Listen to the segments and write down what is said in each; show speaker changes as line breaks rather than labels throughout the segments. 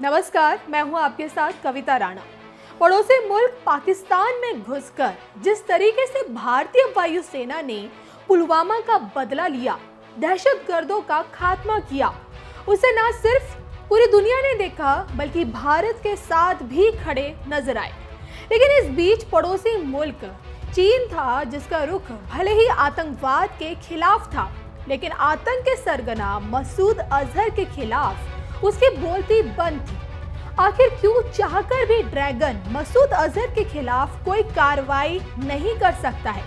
नमस्कार, मैं हूं आपके साथ कविता राणा। पड़ोसी मुल्क पाकिस्तान में घुसकर जिस तरीके से भारतीय वायुसेना ने पुलवामा का बदला लिया, दहशतगर्दों का खात्मा किया, उसे न सिर्फ पूरी दुनिया ने देखा बल्कि भारत के साथ भी खड़े नजर आए। लेकिन इस बीच पड़ोसी मुल्क चीन था, जिसका रुख भले ही आतंकवाद के खिलाफ था, लेकिन आतंक के सरगना मसूद अजहर के खिलाफ उसकी बोलती बंद थी। आखिर क्यों चाहकर भी ड्रैगन मसूद अजहर के खिलाफ कोई कार्रवाई नहीं कर सकता है?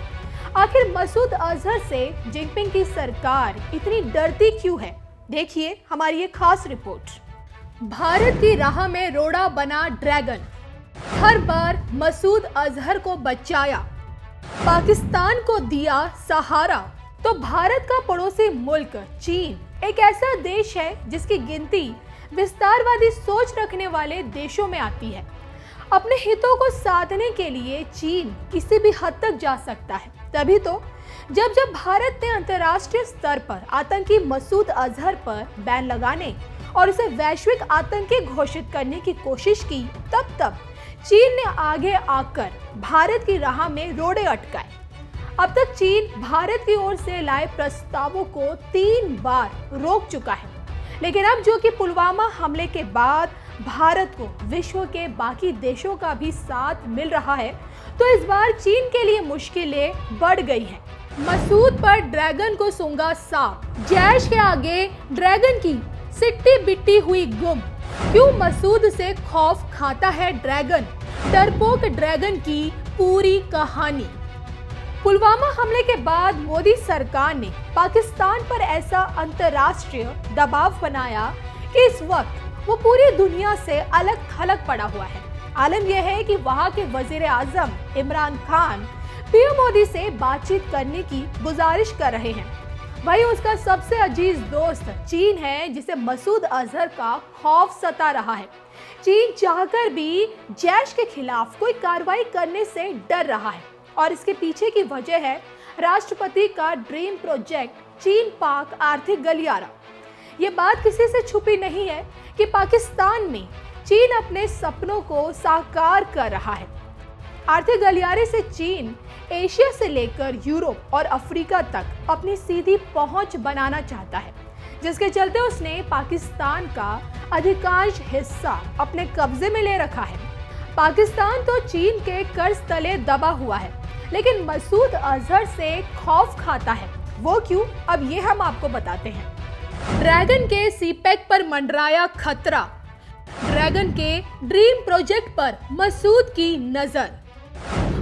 आखिर मसूद अजहर से जिनपिंग की सरकार इतनी डरती क्यों है? देखिए हमारी ये खास रिपोर्ट। भारत की राह में रोड़ा बना ड्रैगन, हर बार मसूद अजहर को बचाया, पाकिस्तान को दिया सहारा। तो भारत का पड़ोसी मुल्क चीन एक ऐसा देश है जिसकी गिनती विस्तारवादी सोच रखने वाले देशों में आती है। अपने हितों को साधने के लिए चीन किसी भी हद तक जा सकता है। तभी तो जब भारत ने अंतर्राष्ट्रीय स्तर पर आतंकी मसूद अजहर पर बैन लगाने और उसे वैश्विक आतंकी घोषित करने की कोशिश की, तब चीन ने आगे आकर भारत की राह में रोड़े अटकाए। अब तक चीन भारत की ओर से लाए प्रस्तावों को 3 बार रोक चुका है। लेकिन अब जो कि पुलवामा हमले के बाद भारत को विश्व के बाकी देशों का भी साथ मिल रहा है, तो इस बार चीन के लिए मुश्किलें बढ़ गई हैं। मसूद पर ड्रैगन को सूंघा सांप, जैश के आगे ड्रैगन की सिट्टी बिट्टी हुई गुम। क्यों मसूद से खौफ खाता है ड्रैगन? डरपोक ड्रैगन की पूरी कहानी। पुलवामा हमले के बाद मोदी सरकार ने पाकिस्तान पर ऐसा अंतर्राष्ट्रीय दबाव बनाया कि इस वक्त वो पूरी दुनिया से अलग थलग पड़ा हुआ है। आलम यह है कि वहां के वजीर आजम इमरान खान पीएम मोदी से बातचीत करने की गुजारिश कर रहे हैं। वही उसका सबसे अजीज दोस्त चीन है, जिसे मसूद अजहर का खौफ सता रहा है। चीन चाहकर भी जैश के खिलाफ कोई कार्रवाई करने से डर रहा है और इसके पीछे की वजह है राष्ट्रपति का ड्रीम प्रोजेक्ट चीन पाक आर्थिक गलियारा। ये बात किसी से छुपी नहीं है कि पाकिस्तान में चीन अपने सपनों को साकार कर रहा है। आर्थिक गलियारे से चीन एशिया से लेकर यूरोप और अफ्रीका तक अपनी सीधी पहुंच बनाना चाहता है, जिसके चलते उसने पाकिस्तान का अधिकांश हिस्सा अपने कब्जे में ले रखा है। पाकिस्तान तो चीन के कर्ज तले दबा हुआ है, लेकिन मसूद अजहर से खौफ खाता है। वो क्यों? अब ये हम आपको बताते हैं। ड्रैगन के सीपेक पर मंडराया खतरा, ड्रैगन के ड्रीम प्रोजेक्ट पर मसूद की नजर।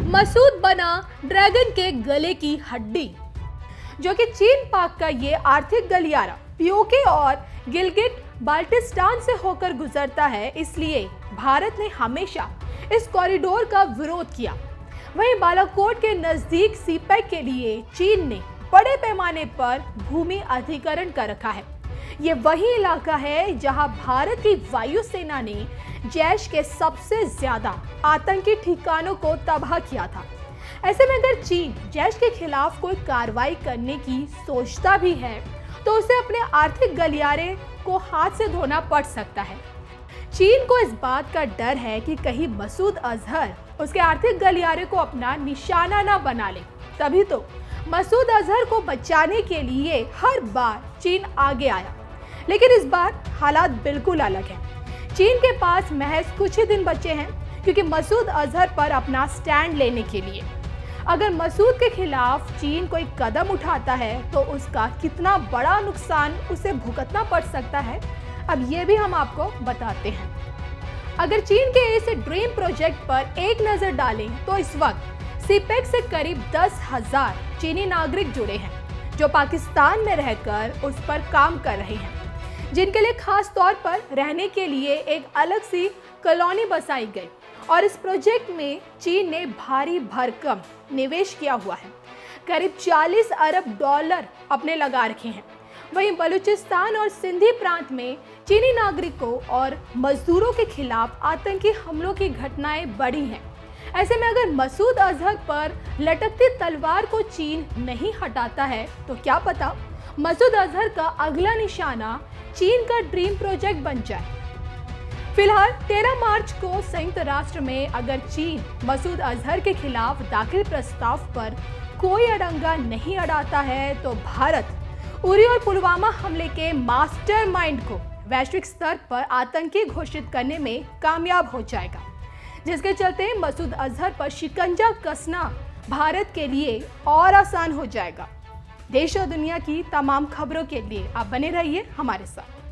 मसूद बना ड्रैगन के गले की हड्डी। जो कि चीन पाक का ये आर्थिक गलियारा पीओके और गिलगिट बाल्टिस्तान से होकर गुजरता है, इसलिए भारत ने हमेशा इस कॉरिडोर का विरोध किया। वहीं बालाकोट के नजदीक सीपेक के लिए चीन ने बड़े पैमाने पर भूमि अधिग्रहण कर रखा है। ये वही इलाका है जहां भारत की वायुसेना ने जैश के सबसे ज्यादा आतंकी ठिकानों को तबाह किया था। ऐसे में अगर चीन जैश के खिलाफ कोई कार्रवाई करने की सोचता भी है, तो उसे अपने आर्थिक गलियारे को हाथ से धोना पड़ सकता है। चीन को इस बात का डर है कि कहीं मसूद अजहर उसके आर्थिक गलियारे को अपना निशाना ना बना ले। तभी तो मसूद अजहर को बचाने के लिए हर बार चीन आगे आया। लेकिन इस बार हालात बिल्कुल अलग है। चीन के पास महज कुछ ही दिन बचे हैं, क्योंकि मसूद अजहर पर अपना स्टैंड लेने के लिए। अगर मसूद के खिलाफ चीन कोई कदम उठाता है तो उसका कितना बड़ा नुकसान उसे भुगतना पड़ सकता है, अब ये भी हम आपको बताते हैं। अगर चीन के इस ड्रीम प्रोजेक्ट पर एक नजर डालें तो इस वक्त सीपेक से करीब 10,000 चीनी नागरिक जुड़े हैं, जो पाकिस्तान में रहकर उस पर काम कर रहे हैं, जिनके लिए खास तौर पर रहने के लिए एक अलग सी कॉलोनी बसाई गई। और इस प्रोजेक्ट में चीन ने भारी भरकम निवेश किया हुआ है। करीब 40 अरब डॉलर अपने लगा रखे हैं। वहीं बलूचिस्तान और सिंधी प्रांत में चीनी नागरिकों और मजदूरों के खिलाफ आतंकी हमलों की घटनाएं बढ़ी हैं। ऐसे में अगर मसूद अजहर पर लटकती तलवार को चीन नहीं हटाता है, तो क्या पता मसूद अजहर का अगला निशाना चीन का ड्रीम प्रोजेक्ट बन जाए। फिलहाल 13 मार्च को संयुक्त राष्ट्र में अगर चीन मसूद अजहर के खिलाफ दाखिल प्रस्ताव पर कोई अड़ंगा नहीं अड़ाता है तो भारत उरी और पुलवामा हमले के मास्टरमाइंड को वैश्विक स्तर पर आतंकी घोषित करने में कामयाब हो जाएगा, जिसके चलते मसूद अजहर पर शिकंजा कसना भारत के लिए और आसान हो जाएगा। देश और दुनिया की तमाम खबरों के लिए आप बने रहिए हमारे साथ।